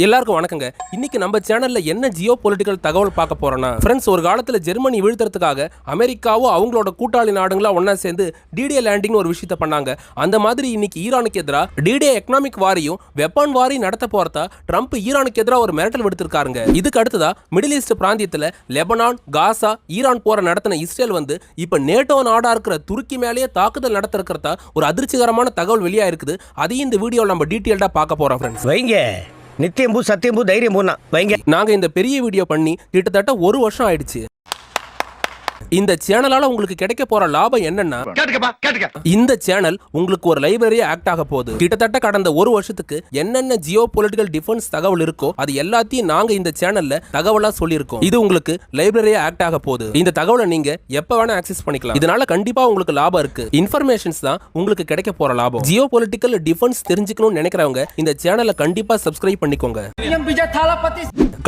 எல்லாருக்கும் வணக்கங்க. இன்னைக்கு நம்ம சேனல்ல என்ன ஜியோ பொலிட்டிக்கல் தகவல் பார்க்க போறோம்னா, ஃப்ரெண்ட்ஸ், ஒரு காலத்துல ஜெர்மனி வீழ்த்துறதுக்காக அமெரிக்காவோ அவங்களோட கூட்டாளி நாடுகளா ஒன்னா சேர்ந்து டிடே லேண்டிங் ஒரு விஷயத்தை பண்ணாங்க. அந்த மாதிரி இன்னைக்கு ஈரானுக்கு எதிராக டிடே எக்கனாமிக் வாரியும் வெப்பன் வாரியும் நடத்த போறதா ட்ரம்ப் ஈரானுக்கு எதிராக ஒரு மிரட்டல் விடுத்திருக்காருங்க. இதுக்கு அடுத்ததா மிடில் ஈஸ்ட் பிராந்தியத்துல லெபனான், காசா, ஈரான் போற நடத்தின இஸ்ரேல் வந்து இப்ப நேட்டோ நாடா இருக்கிற துருக்கி மேலேயே தாக்குதல் நடத்த இருக்கிறதா ஒரு அதிர்ச்சிகரமான தகவல் வெளியா இருக்குது. அதையும் இந்த வீடியோவில் நம்ம டீட்டெயில்டா பார்க்க போறோம் ஃப்ரெண்ட்ஸ். வைங்க, நித்தியம்பூ சத்தியம்பூ தைரியம் பூனா வைங்க. நாங்க இந்த பெரிய வீடியோ பண்ணி கிட்டத்தட்ட 1 வருஷம் ஆயிடுச்சு. இந்த சேனலால உங்களுக்கு கிடைக்க போற லாபம் என்னன்னா, இந்த சேனல் உங்களுக்கு ஒரு லைப்ரரியா ஆக்ட் ஆக போகுது. கிட்டத்தட்ட கடந்த 1 வருஷத்துக்கு என்னென்ன ஜியோ பொலிட்டிக்கல் டிஃபென்ஸ் தகவல் இருக்கோ அது எல்லாத்தையும் நாங்க இந்த சேனல்ல தகவலா சொல்லியிருக்கோம். இது உங்களுக்கு லைப்ரரியா ஆக்ட் ஆக போகுது. இந்த தகவலை நீங்க எப்ப வேணா ஆக்சஸ் பண்ணிக்கலாம். இதனால கண்டிப்பா உங்களுக்கு லாபம் இருக்கு. இன்ஃபர்மேஷன்ஸ் தான் உங்களுக்கு கிடைக்க போற லாபம். ஜியோ பொலிட்டிக்கல் டிஃபென்ஸ் தெரிஞ்சுக்கணும்னு நினைக்கிறவங்க இந்த சேனலை கண்டிப்பா சப்ஸ்கிரைப் பண்ணிக்கோங்க.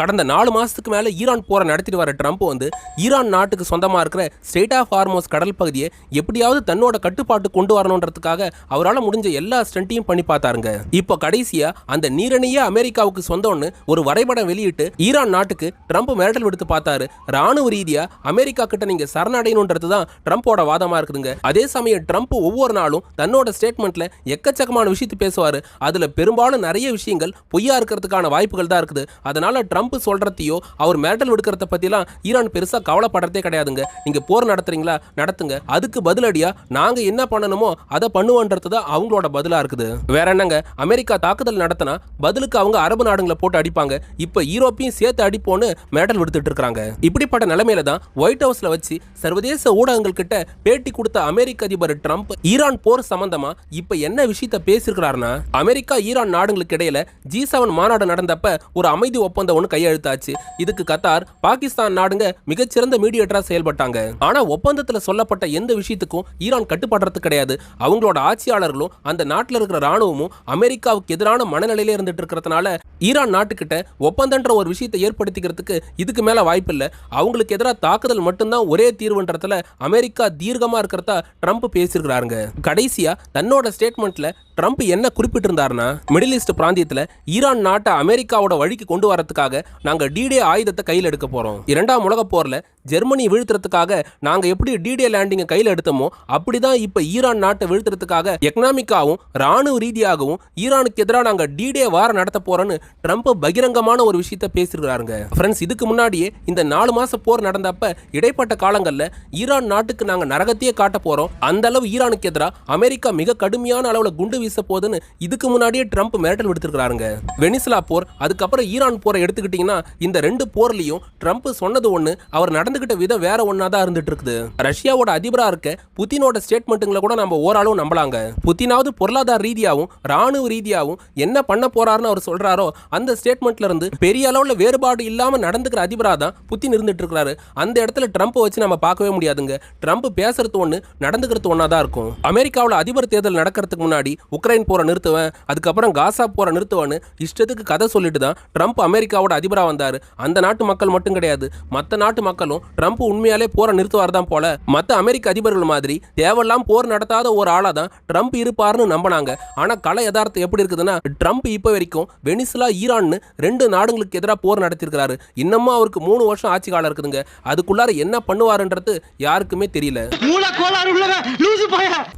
கடந்த 4 மாசத்துக்கு மேல ஈரான் போரை நடத்திட்டு வர ட்ரம்ப் வந்து ஈரான் நாட்டுக்கு சொந்தமா இருக்கிற ஸ்ட்ரெய்ட் ஆஃப் ஹார்மோஸ் கடல் பகுதியை எப்படியாவது தன்னோட கட்டுப்பாட்டு கொண்டு வரணும்ன்றதுக்காக அவரால் முடிஞ்ச எல்லா ஸ்டண்ட்டையும் பண்ணி பார்த்தாருங்க. இப்போ கடைசியா அந்த நீரணியே அமெரிக்காவுக்கு சொந்தம்னு ஒரு வரைபடம் வெளியிட்டு ஈரான் நாட்டுக்கு ட்ரம்ப் மிரட்டல் விடுத்து பார்த்தாரு. ராணுவ ரீதியா அமெரிக்கா கிட்ட நீங்க சரணடையணும்ன்றது தான் ட்ரம்போட வாதமா இருக்குதுங்க. அதே சமயம் ட்ரம்ப் ஒவ்வொரு நாளும் தன்னோட ஸ்டேட்மெண்ட்ல எக்கச்சக்கமான விஷயத்தை பேசுவாரு. அதுல பெரும்பாலும் நிறைய விஷயங்கள் பொய்யா இருக்கிறதுக்கான வாய்ப்புகள் தான் இருக்குது. அதனால ட்ரம்ப் சொல்றதையோ அவர் மிரட்டல் விடுக்கிறத பத்திலாம் ஈரான் பெருசா கவலைப்படுறதே கிடையாதுங்க. நீங்க போர் நடத்துறீங்களா, நடத்துங்க. அதுக்கு பதிலடியா நாங்க என்ன பண்ணணுமோ அதை பண்ணுவோன்றது தான் அவங்களோட பதிலா இருக்குது. வேற என்னங்க, அமெரிக்கா தாக்குதல் நடத்தினா பதிலுக்கு அவங்க அரபு நாடுகளை போட்டு அடிப்பாங்க. இப்ப யூரோப்பையும் சேர்த்து அடிப்போன்னு மிரட்டல் விடுத்துட்டு இருக்காங்க. இப்படிப்பட்ட நிலைமையில தான் ஒயிட் ஹவுஸ்ல வச்சு சர்வதேச ஊடகங்கள் கிட்ட பேட்டி கொடுத்த அமெரிக்க அதிபர் ட்ரம்ப் ஈரான் போர் சம்பந்தமா இப்ப என்ன விஷயத்தை பேசியிருக்கிறாருன்னா, அமெரிக்கா ஈரான் நாடுகளுக்கு இடையில G7 மாநாடு நடந்தப்ப ஒரு அமைதி ஒப்பந்தம் ஒன்று கையெழுத்தாச்சு. இதுக்கு கத்தார், பாகிஸ்தான் நாடுங்க மிகச்சிறந்த மீடியேட்டரா செயல்பட்டாங்க. ஆனா ஒப்பந்தத்துல சொல்லப்பட்ட எந்த விஷயத்துக்கும் ஈரான் கட்டுப்படுறது கிடையாது. அவங்களோட ஆட்சியாளர்களும் அந்த நாட்டில் இருக்கிற ராணுவமும் அமெரிக்காவுக்கு எதிரான மனநிலையில இருந்துட்டு இருக்கிறதுனால ஈரான் நாட்டுக்கிட்ட ஒப்பந்தன்ற ஒரு விஷயத்தை ஏற்படுத்திக்கிறதுக்கு இதுக்கு மேல வாய்ப்பு இல்லை. அவங்களுக்கு எதிராக தாக்குதல் மட்டும்தான் ஒரே தீர்வுன்றதுல அமெரிக்கா தீர்க்கமா இருக்கிறதா ட்ரம்ப் பேசியிருக்கிறாருங்க. கடைசியா தன்னோட ஸ்டேட்மெண்ட்ல ட்ரம்ப் என்ன குறிப்பிட்டிருந்தாருன்னா, மிடில் ஈஸ்ட் பிராந்தியத்துல ஈரான் நாட்டை அமெரிக்காவோட வழிக்கு கொண்டு வரதுக்காக நாங்க டிடே ஆயுதத்தை கையில் எடுக்க போறோம். 2ஆம் உலக போர்ல ஜெர்மனி வீழ்த்துறதுக்காக நாங்க எப்படி டிடே லேண்டிங்கை கையில் எடுத்தோமோ அப்படிதான் இப்ப ஈரான் நாட்டை வீழ்த்துறதுக்காக எக்கனாமிக்காவும் ராணுவ ரீதியாகவும் ஈரானுக்கு எதிராக நாங்க டிடே வாரம் நடத்த போறோம்னு ட்ரம்ப் பகிரங்கமான ஒரு விஷயத்தை பேசியிருக்காருங்க. ஃப்ரெண்ட்ஸ், இதுக்கு முன்னாடியே இந்த 4 மாச போர் நடந்தப்ப இடைப்பட்ட காலங்கள்ல ஈரான் நாட்டுக்கு நாங்க நரகத்தையே காட்ட போறோம், அந்த அளவு ஈரானுக்கு எதிராக அமெரிக்கா மிக கடுமையான அளவுல குண்டு வீச போதுன்னு இதுக்கு முன்னாடியே ட்ரம்ப் மிரட்டல் விடுத்திருக்காருங்க. வெனிசுலா போர், அதுக்கப்புறம் ஈரான் போரை எடுத்துக்கிட்டீங்கன்னா இந்த 2 போர்லயும் ட்ரம்ப் சொன்னது ஒண்ணு, அவர் நடந்துகிட்ட விதம் வேற ஒன்னா தான் இருந்துட்டு இருக்குது. ரஷ்யாவோட அதிபரா இருக்க புதினோட ஸ்டேட்மெண்ட்டுங்களை கூட நம்ம ஓரளவு நம்பலாங்க. புதினாவது பொருளாதார ரீதியாவும் ராணுவ ரீதியாவும் என்ன பண்ண போறாருன்னு அவர் சொல்றாரோ அந்த ஸ்டேட்மெண்ட்ல இருந்து பெரிய அளவுல வேறுபாடு இல்லாம நடந்துக்கிற அதிபரா தான் புதின் இருந்துட்டு இருக்காரு. அந்த இடத்துல ட்ரம்ப் வச்சு நம்ம பார்க்கவே முடியாதுங்க. ட்ரம்ப் பேசுறது ஒண்ணு, நடந்துக்கிறது ஒன்னா தான் இருக்கும். அமெரிக்காவில் அதிபர் தேர்தல் நடக்கிறதுக்கு முன்னாடி உக்ரைன் போரை நிறுத்துவேன், அதுக்கப்புறம் காசா போரை நிறுத்துவேன்னு இஷ்டத்துக்கு கதை சொல்லிட்டு தான் ட்ரம்ப் அமெரிக்காவோட அதிபரா வந்தாரு. அந்த நாட்டு மக்கள் மட்டும் கிடையாது, மற்ற நாட்டு மக்களும் ட்ரம்ப் உண்மையாலே போரை நிறுத்துவார் தான் போல மற்ற அமெரிக்க அதிபர்கள் மாதிரி தேவையெல்லாம் போர் நடத்தாத ஒரு ஆளா தான் ட்ரம்ப் இருப்பாருன்னு நம்பினாங்க. ஆனா கலை யதார்த்தம் எப்படி இருக்குதுன்னா, ட்ரம்ப் இப்ப வரைக்கும் வெனிசுலா, ஈரான்னு 2 நாடுகளுக்கு எதிராக போர் நடத்திருக்கிறாரு. இன்னமும் அவருக்கு 3 வருஷம் ஆட்சி காலம் இருக்குதுங்க. அதுக்குள்ளார என்ன பண்ணுவாருன்றது யாருக்குமே தெரியல.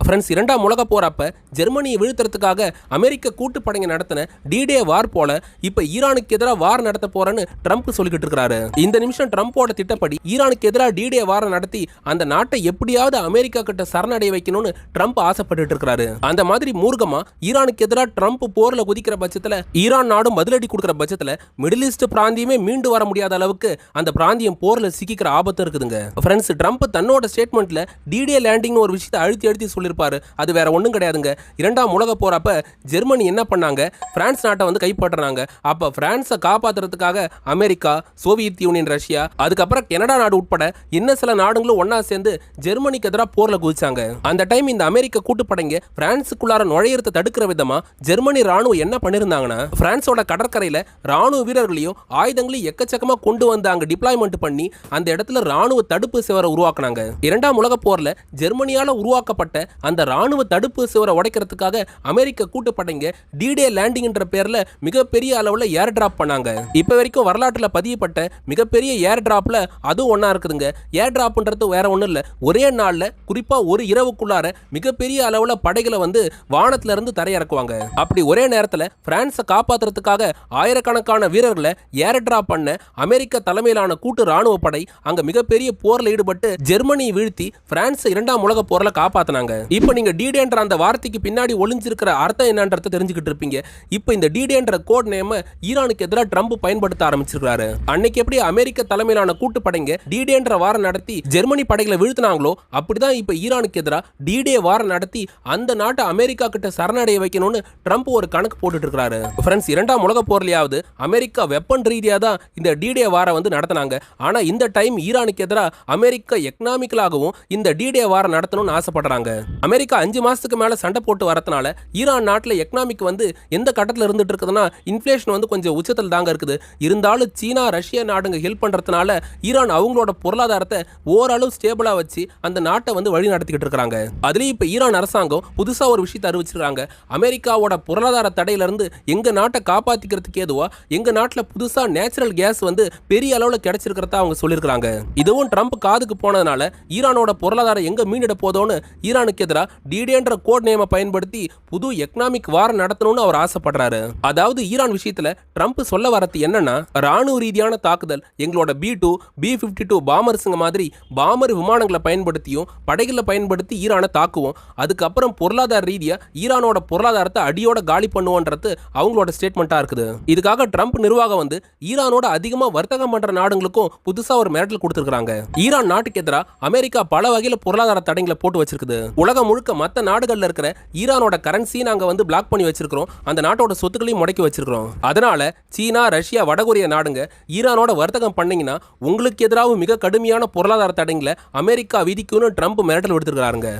ஃப்ரெண்ட்ஸ், 2ஆம் உலக போறப்ப ஜெர்மனியை வீழ்த்துறதுக்காக அமெரிக்க கூட்டுப்படைங்க நடத்தின டிடே வார் போல இப்ப ஈரானுக்கு எதிராக வார் நடத்த போறேன்னு ட்ரம்ப் சொல்லிக்கிட்டு இருக்காரு. இந்த நிமிஷம் ட்ரம்போட திட்டப்படி ஈரானுக்கு எதிராக டிடே வாரம் நடத்தி அந்த நாட்டை எப்படியாவது அமெரிக்கா கிட்ட சரணடைய வைக்கணும்னு ட்ரம்ப் ஆசைப்பட்டு இருக்காரு. அந்த மாதிரி மூர்க்கமா ஈரானுக்கு எதிராக ட்ரம்ப் போர்ல குதிக்கிற பட்சத்துல ஈரான் நாடும் பதிலடி கொடுக்கிற பட்சத்துல மிடில் ஈஸ்ட் பிராந்தியமே மீண்டு வர முடியாத அளவுக்கு அந்த பிராந்தியம் போர்ல சிக்கிக்கிற ஆபத்து இருக்குதுங்க. ஃப்ரெண்ட்ஸ், ட்ரம்ப் தன்னோட ஸ்டேட்மெண்ட்ல டிடே லேண்டிங் ஒரு விஷயத்தை அழுத்தி சொல்லிருப்பாரு. அது வேற ஒண்ணும் கிடையாதுங்க. 2ஆம் உலக போறப்ப ஜெர்மனி என்ன பண்ணாங்க, பிரான்ஸ் நாட்டை வந்து கைப்பற்றினாங்க. அப்ப பிரான்ஸை காப்பாத்துறதுக்காக அமெரிக்கா, சோவியத் யூனியன், ரஷ்யா, அதுக்கப்புறம் கனடா நாடு உட்பட என்ன சில நாடுகளும் ஒன்னா சேர்ந்து ஜெர்மனிக்கு எதிராக போர்ல குதிச்சாங்க. அந்த டைம் இந்த அமெரிக்க கூட்டுப்படைங்க பிரான்சுக்குள்ளார நுழையறத தடுக்கிற விதமா ஜெர்மனி ராணுவம் என்ன பண்ணிருந்தாங்கன்னா, பிரான்ஸோட கடற்கரையில ராணுவ வீரர்களையும் ஆயுதங்களையும் எக்கச்சக்கமா கொண்டு வந்து அங்க டிப்ளாய்மெண்ட் பண்ணி அந்த இடத்துல ராணுவ தடுப்பு சுவரை உருவாக்குனாங்க. இரண்டாம் உலக போர்ல ஜெர்மனியால உருவாக்கப்பட்ட அந்த ராணுவ தடுப்பு சுவரை உடைக்கிறதுக்காக அமெரிக்க கூட்டுப்படைங்க டி-டே லேண்டிங் என்ற பேர்ல மிகப்பெரிய அளவுல ஏர் டிராப் பண்ணாங்க. இப்ப வரைக்கும் வரலாற்றுல பதியப்பட்ட மிகப்பெரிய ஏர் டிராப்ல அதுவும் ஒன்னா இருக்குதுங்க. ஏர் டிராப்ன்றது வேற ஒண்ணும் இல்ல, ஒரே நாள்ல குறிப்பா ஒரு இரவுக்குள்ளார மிகப்பெரிய அளவுல படைகளை வந்து வானத்துல இருந்து தரையிறக்குவாங்க. அப்படி ஒரே நேரத்துல பிரான்ஸை காப்பாத்துறதுக்காக ஆயிரக்கணக்கான வீரர்களை ஏர் டிராப் பண்ண அமெரிக்க தலைமையிலான கூட்டு ராணுவ படை அங்க மிகப்பெரிய போர்ல ஈடுபட்டு ஜெர்மனியை வீழ்த்தி பிரான்ஸ் இரண்டாம் உலக போர்ல காப்பாத்தினாங்க. இப்போ நீங்க டி-டேன்ற அந்த வார்த்தைக்கு பின்னாடி ஒளிஞ்சிருக்கிற அர்த்தம் என்னன்றதை தெரிஞ்சுக்கிட்டு இருப்பீங்க. இப்போ இந்த டி-டேன்ற கோட் நேம ஈரானுக்கு எதிராக ட்ரம்ப் பயன்படுத்த ஆரம்பிச்சிருக்காரு. அன்னைக்கு எப்படி அமெரிக்க தலைமையிலான கூட்டுப்படைங்க டி-டேன்ற வாரம் நடத்தி ஜெர்மனி படைகளை வீழ்த்தினாங்களோ அப்படிதான் இப்ப ஈரானுக்கு எதிராக டி-டே வாரம் நடத்தி அந்த நாட்டை அமெரிக்கா கிட்ட சரணடைய வைக்கணும்னு ட்ரம்ப் ஒரு கணக்கு போட்டுட்டு இருக்காரு. ஃப்ரெண்ட்ஸ், இரண்டாம் உலக போர்லயாவது அமெரிக்கா வெப்பன் ரீதியா தான் இந்த டி-டே வாரம் வந்து நடத்தினாங்க. ஆனா இந்த டைம் ஈரானுக்கு எதிராக அமெரிக்கா எக்கனாமிக்கலாகவும் இந்த டி-டே வாரம் நடத்தணும்னு ஆசைப்படுறாங்க. அமெரிக்கா 5 மாசத்துக்கு மேல சண்டை போட்டு வரதுனால ஈரான் நாட்டில் எக்கனாமிக் வந்து எந்த கட்டத்தில் இருந்துட்டு இருக்குதுன்னா, இன்ஃபிளேஷன் வந்து கொஞ்சம் உச்சத்தில் தாங்க இருக்குது. இருந்தாலும் சீனா ரஷ்யா நாடுங்க ஹெல்ப் பண்றதுனால ஈரான் அவங்களோட பொருளாதாரத்தை ஓரளவு ஸ்டேபிளா வச்சு அந்த நாட்டை வந்து வழி நடத்திக்கிட்டு இருக்காங்க. அதுலயும் இப்ப ஈரான் அரசாங்கம் புதுசா ஒரு விஷயத்தை அறிவிச்சிருக்காங்க. அமெரிக்காவோட பொருளாதார தடையில இருந்து எங்க நாட்டை காப்பாத்திக்கிறதுக்கு ஏதுவா எங்க நாட்டில் புதுசா நேச்சுரல் கேஸ் வந்து பெரிய அளவுல கிடைச்சிருக்கிறதா அவங்க சொல்லியிருக்காங்க. இதுவும் ட்ரம்ப் காதுக்கு போனதுனால ஈரானோட பொருளாதாரம் எங்க மீனிட போதோன்னு ஈரானுக்கு எதிராக டி-டேன்ற கோட் நேமை பயன்படுத்தி புது எக்கனாமிக் வார் நடத்தணும்னு அவர் ஆசைப்படுறாரு. அதாவது ஈரான் விஷயத்துல ட்ரம்ப் சொல்ல வரது என்னன்னா, ராணுவ ரீதியான தாக்குதல் எங்களோட B-2 B-52 பாமர்ஸுங்க மாதிரி பாமர் விமானங்களை பயன்படுத்தியும் படைகளை பயன்படுத்தி ஈரானை தாக்குவோம். அதுக்கப்புறம் பொருளாதார ரீதியா ஈரானோட பொருளாதாரத்தை அடியோட காலி பண்ணுவோன்றது அவங்களோட ஸ்டேட்மெண்டா இருக்குது. இதுக்காக ட்ரம்ப் நிர்வாகம் வந்து ஈரானோட அதிகமா வர்த்தகம் பண்ற நாடுகளுக்கும் புதுசா ஒரு மிரட்டல் கொடுத்திருக்காங்க. ஈரான் நாட்டுக்கு எதிராக அமெரிக்கா பல வகையில பொருளாதார தடைகளை போட்டு வச்சிருக்குது. உலகம் முழுக்க மற்ற நாடுகள்ல இருக்கிற ஈரானோட கரன்சி நாங்க வந்து பிளாக் பண்ணி வச்சிருக்கிறோம். அந்த நாட்டோட சொத்துக்களையும் முடக்கி வச்சிருக்கிறோம். அதனால சீனா ரஷ்யா வடகொரியா நாடுங்க ஈரானோட வர்த்தகம் பண்ணீங்கன்னா உங்களுக்கு எதிராக மிக கடுமையான பொருளாதார தடைகளை அமெரிக்கா விதிக்கும்னு ட்ரம்ப் மிரட்டல் விடுத்திருக்காருங்க.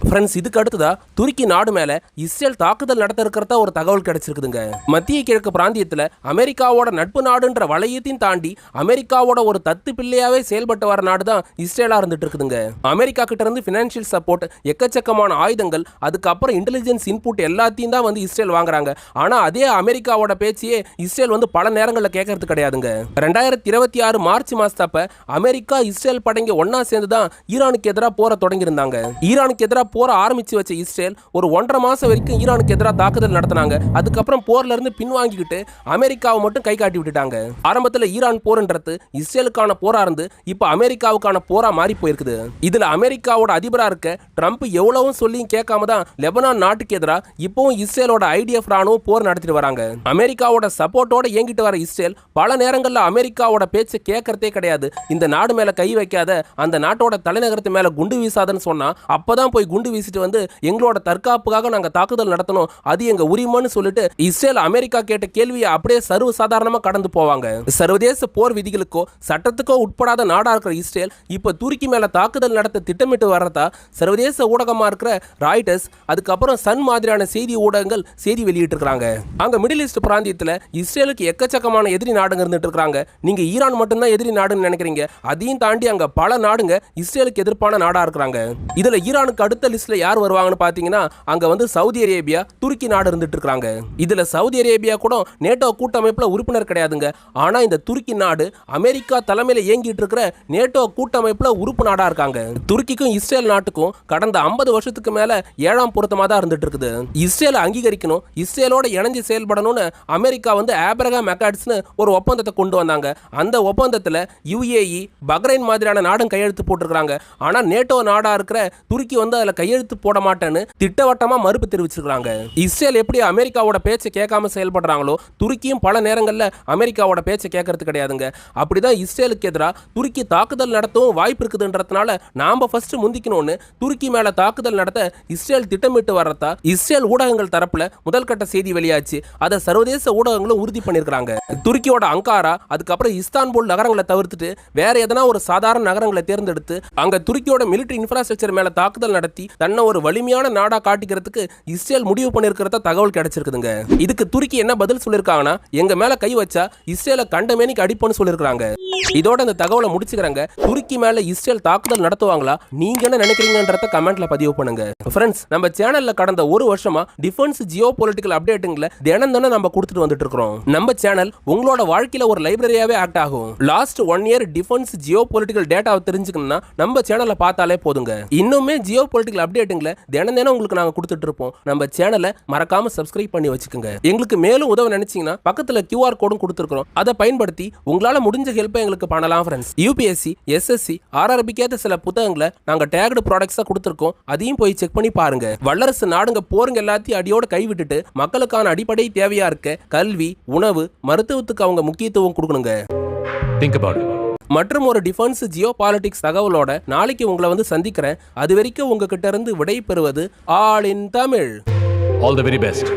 ஃப்ரெண்ட்ஸ், இதுக்கு அடுத்ததா துருக்கி நாடு மேல இஸ்ரேல் தாக்குதல் நடத்த இருக்கிறதா ஒரு தகவல் கிடைச்சிருக்குதுங்க. மத்திய கிழக்கு பிராந்தியத்துல அமெரிக்காவோட நட்பு நாடுன்ற வளையத்தையும் தாண்டி அமெரிக்காவோட ஒரு தத்து பிள்ளையாவே செயல்பட்டு வர நாடு தான் இஸ்ரேலா இருந்துட்டு இருக்குதுங்க. அமெரிக்கா கிட்ட இருந்து பினான்சியல் சப்போர்ட், எக்கச்சக்கமான ஆயுதங்கள், அதுக்கப்புறம் இன்டெலிஜென்ஸ் இன்புட் எல்லாத்தையும் தான் வந்து இஸ்ரேல் வாங்குறாங்க. ஆனா அதே அமெரிக்காவோட பேச்சையே இஸ்ரேல் வந்து பல நேரங்களில் கேட்கறது கிடையாதுங்க. 2026 மார்ச் மாசத்தப்ப அமெரிக்கா இஸ்ரேல் படைங்க ஒன்னா சேர்ந்து தான் ஈரானுக்கு எதிராக போற தொடங்கி இருந்தாங்க. ஈரானுக்கு எதிராக போற ஆரம்பிச்சு வச்ச இஸ்ரேல் ஒரு 1.5 மாசம் வரைக்கும் ஈரானுக்கு எதிராக தாக்குதல் நடத்தினாங்க. அதுக்கப்புறம் போர்ல இருந்து பின்வாங்கிக்கிட்டு அமெரிக்காவை மட்டும் கை காட்டி விட்டுட்டாங்க. ஆரம்பத்தில் ஈரான் போர்ன்றது இஸ்ரேலுக்கான போரா இருந்து இப்ப அமெரிக்காவுக்கான போரா மாறி போயிருக்குது. இதுல அமெரிக்காவோட அதிபரா இருக்க ட்ரம்ப் எவ்வளவும் சொல்லியும் கேட்காம தான் லெபனான் நாட்டுக்கு எதிராக இப்பவும் இஸ்ரேலோட ஐடிஎஃப் ராணுவம் போர் நடத்திட்டு வராங்க. அமெரிக்காவோட சப்போர்ட்டோட இயங்கிட்டு வர இஸ்ரேல் பல நேரங்களில் அமெரிக்காவோட பேச்சை கேட்கறதே கிடையாது. இந்த நாடு மேல கை வைக்காத, அந்த நாட்டோட தலைநகரத்து மேல குண்டு வீசாதன்னு சொன்னா அப்பதான் போய் குண்டு வீசிட்டு வந்து எங்களோட தற்காப்புக்காக நாங்க தாக்குதல் நடத்தணும், அது எங்க உரிமைன்னு சொல்லிட்டு இஸ்ரேல் அமெரிக்கா கேட்ட கேள்வியை அப்படியே சர்வ சாதாரணமா கடந்து போவாங்க. சர்வதேச போர் விதிகளுக்கோ சட்டத்துக்கோ உட்படாத நாடா இருக்கிற இஸ்ரேல் இப்ப துருக்கி மேல தாக்குதல் நடத்த திட்டமிட்டு வர்றதா சர்வதேச ஊடகமா இருக்கிற ராய்டர்ஸ், அதுக்கப்புறம் சன் மாதிரியான செய்தி ஊடகங்கள் செய்தி வெளியிட்டு இருக்காங்க. அங்க மிடில் ஈஸ்ட் பிராந்தியத்துல இஸ்ரேலுக்கு எக்கச்சக்கமான எதிரி நாடுங்க இருந்துட்டு இருக்காங்க. நீங்க ஈரான் மட்டும்தான் எதிரி நாடுன்னு நினைக்கிறீங்க. அதையும் தாண்டி அங்க பல நாடுங்க இஸ்ரேலுக்கு எதிர்ப்பான நாடா இருக்கிறாங்க. இதுல ஈரானுக்கு அடுத்த லிஸ்ட்ல யார் வருவாங்கன்னு பாத்தீங்கன்னா அங்க வந்து சவுதி அரேபியா, துருக்கி நாடு இருந்துட்டு இருக்காங்க. இதுல சவுதி அரேபியா கூட நேட்டோ கூட்டமைப்புல உறுப்பினர் கிடையாதுங்க. ஆனா இந்த துருக்கி நாடு அமெரிக்கா தலைமையில இயங்கிட்டு இருக்கிற நேட்டோ கூட்டமைப்புல உறுப்பு நாடா இருக்காங்க. துருக்கிக்கும் இஸ்ரேல் நாட்டுக்கும் கடந்த 50 வருஷத்துக்கு மேல 7ஆம் பொருத்தமா தான் இருந்துட்டு இருக்குது. இஸ்ரேலை அங்கீகரிக்கணும், இஸ்ரேலோட இணைஞ்சு செயல்படணும்னு அமெரிக்கா வந்து ஆபிரகாம் அக்கார்ட்ஸ்னு ஒரு ஒப்பந்தத்தை கொண்டு வந்தாங்க. அந்த ஒப்பந்தத்துல UAE, பஹ்ரைன் மாதிரியான நாடும் கையெழுத்து போட்டிருக்காங்க. ஆனா நேட்டோ நாடா இருக்கிற துருக்கி வந்து அதுல கையெழுத்து போட மாட்டேன்னு திட்டவட்டமா மறுப்பு தெரிவிச்சிருக்காங்க. இஸ்ரேல் எப்படி அமெரிக்காவோட பேச்சை கேட்காம செயல்படுறாங்களோ துருக்கியும் பல நேரங்கள்ல அமெரிக்காவோட பேச்சை கேட்கறது கிடையாதுங்க. அப்படிதான் இஸ்ரேலுக்கு எதிராக துருக்கி தாக்குதல் நடத்தவும் வாய்ப்பு இருக்குதுன்றதுனால நாம ஃபர்ஸ்ட் முந்திக்கணும்னு துருக்கி மேல தாக்குதல் நடத்த இஸ்ரேல் திட்டமிட்டு வர்றதா இஸ்ரேல் ஊடகங்கள் தரப்புல முதல் கட்ட செய்தி வெளியாச்சு. அதை சர்வதேச ஊடகங்களும் உறுதி பண்ணிருக்காங்க. துருக்கியோட அங்காரா அதுக்கப்புறம் இஸ்தான்புல் நகரங்களை தவிர்த்துட்டு வேற எதனா ஒரு சாதாரண நகரங்களை தேர்ந்தெடுத்து அங்க துருக்கியோட மிலிட்டரி இன்ஃப்ராஸ்ட்ரக்சர் மேல தாக்குதல் நடத்தி தன்னை ஒரு வலிமையான நாடா காட்டிக்கிறதுக்கு இஸ்ரேல் முடிவு பண்ணிருக்கிறத தகவல் கிடைச்சிருக்குதுங்க. இதுக்கு துருக்கி என்ன பதில் சொல்லிருக்காங்கன்னா, எங்க மேல கை வச்சா இஸ்ரேலை கண்டமேனிக்கு அடிப்போன்னு சொல்லிருக்காங்க. இதோட இந்த தகவலை முடிச்சுக்கிறாங்க. துருக்கி மேல இஸ்ரேல் தாக்குதல் நடத்துவாங்களா, நீங்க என்ன நினைக்கிறீங்கன்றத கமெண்ட்ல பதிவு பண்ணுங்க. ஃப்ரெண்ட்ஸ், நம்ம சேனல்ல கடந்த ஒரு வருஷமா டிஃபென்ஸ் ஜியோ பொலிட்டிக்கல் அப்டேட்டுங்களை தினம் நம்ம கொடுத்துட்டு வந்துட்டு இருக்கோம். நம்ம சேனல் உங்களோட வாழ்க்கையில ஒரு லைப்ரரியாவே ஆக்ட் ஆகும். Last 1 year defence Jio political டேட்டாவை தெரிஞ்சுக்கணும்னா நம்ம சேனலை பார்த்தாலே போதுங்க. இன்னுமே ஜியோ பொலிட்டிக்கல் அப்டேட்டுங்களை தினம் உங்களுக்கு நாங்க கொடுத்துட்டு இருப்போம். நம்ம சேனலை மறக்காம சப்ஸ்கிரைப் பண்ணி வச்சுக்கோங்க. எங்களுக்கு மேலும் உதவ நினைச்சீங்கன்னா பக்கத்துல QR கோடும் கொடுத்துருக்கோம். அதை பயன்படுத்தி உங்களால முடிஞ்ச ஹெல்ப்பை எங்களுக்கு பண்ணலாம் ஃப்ரெண்ட்ஸ். UPSC, SSC, RRBக்கு ஏத்த சில புத்தகங்களை நாங்க டேக்டு ப்ராடக்ட்ஸா கொடுத்துருக்கோம். அதையும் போய் செக் பண்ணி பாருங்க. வல்லரசு நாடுங்க போருங்க எல்லாத்தையும் அடியோட கைவிட்டுட்டு மக்களுக்கான அடிப்படை தேவையா இருக்க கல்வி, உணவு, மருத்துவத்துக்கு அவங்க முக்கியத்துவம் கொடுக்கணுங்க. Think about it. மற்றும் ஒரு டிஃபென்ஸ் ஜியோ பாலிடிக்ஸ் தகவலோட நாளைக்கு உங்களை வந்து சந்திக்கிறேன். அது வரைக்கும் உங்ககிட்ட இருந்து விடை பெறுவது all in Tamil. All the very best.